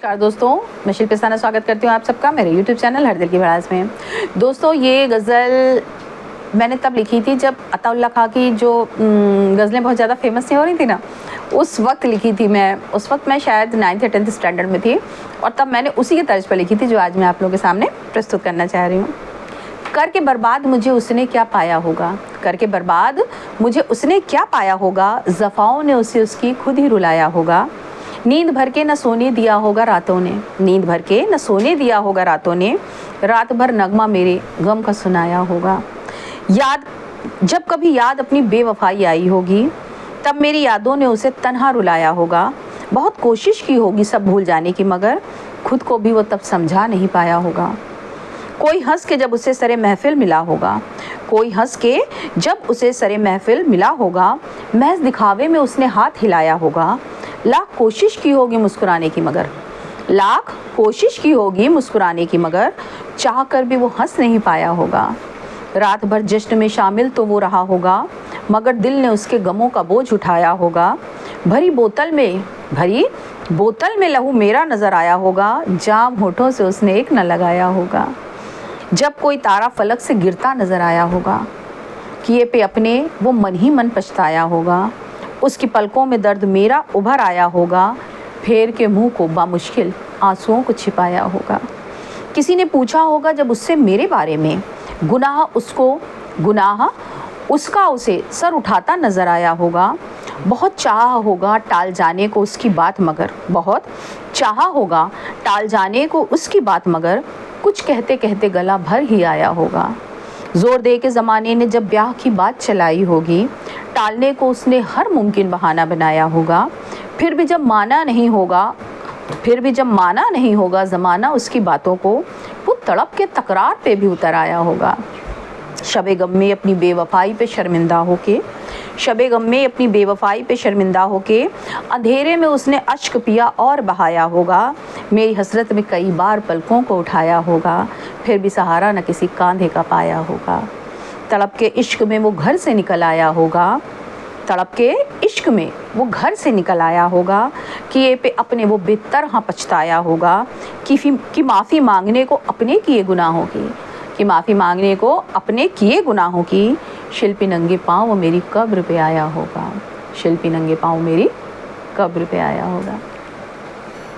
नमस्कार दोस्तों, मैं शिल्पी साना स्वागत करती हूँ आप सबका मेरे YouTube चैनल हर दिल की भड़ास में। दोस्तों, ये गज़ल मैंने तब लिखी थी जब अताउल्लाह खां की जो गज़लें बहुत ज़्यादा फेमस नहीं हो रही थी ना, उस वक्त लिखी थी मैं। उस वक्त मैं शायद 9th या 10th स्टैंडर्ड में थी और तब मैंने उसी के तर्ज पर लिखी थी जो आज मैं आप लोगों के सामने प्रस्तुत करना चाह रही हूँ। करके बर्बाद मुझे उसने क्या पाया होगा, करके बर्बाद मुझे उसने क्या पाया होगा, ज़फ़ाओं ने उसे उसकी खुद ही रुलाया होगा। नींद भर के न सोने दिया होगा रातों ने, नींद भर के न सोने दिया होगा रातों ने, रात भर नगमा मेरे गम का सुनाया होगा। याद जब कभी याद अपनी बेवफाई आई होगी, तब मेरी यादों ने उसे तन्हा रुलाया होगा। बहुत कोशिश की होगी सब भूल जाने की, मगर खुद को भी वो तब समझा नहीं पाया होगा। कोई हंस के जब उसे सरे महफिल मिला होगा, कोई हंस के जब उसे सरे महफिल मिला होगा, महज दिखावे में उसने हाथ हिलाया होगा। लाख कोशिश की होगी मुस्कुराने की, मगर लाख कोशिश की होगी मुस्कुराने की, मगर चाह कर भी वो हंस नहीं पाया होगा। रात भर जश्न में शामिल तो वो रहा होगा, मगर दिल ने उसके गमों का बोझ उठाया होगा। भरी बोतल में लहू मेरा नज़र आया होगा, जाम होठों से उसने एक न लगाया होगा। जब कोई तारा फलक से गिरता नज़र आया होगा, किए पे अपने वो मन ही मन पछताया होगा। उसकी पलकों में दर्द मेरा उभर आया होगा, फेर के मुंह को बामुश्किल आंसुओं को छिपाया होगा। किसी ने पूछा होगा जब उससे मेरे बारे में, गुनाह उसका उसे सर उठाता नज़र आया होगा। बहुत चाहा होगा टाल जाने को उसकी बात, मगर बहुत चाहा होगा टाल जाने को उसकी बात, मगर कुछ कहते कहते गला भर ही आया होगा। ज़ोर दे के ज़माने ने जब ब्याह की बात चलाई होगी, टालने को उसने हर मुमकिन बहाना बनाया होगा। फिर भी जब माना नहीं होगा ज़माना उसकी बातों को, वो तड़प के तकरार पे भी उतर आया होगा। शबे गम में अपनी बेवफाई पे शर्मिंदा होके अंधेरे में उसने अश्क पिया और बहाया होगा। मेरी हसरत में कई बार पलकों को उठाया होगा, फिर भी सहारा न किसी कांधे का पाया होगा। तड़प के इश्क में वो घर से निकल आया होगा, किए पे अपने वो बेतरह पछताया होगा। कि माफ़ी मांगने को अपने किए गुनाहों की, शिल्पी नंगे पाँव वो मेरी कब्र पे आया होगा।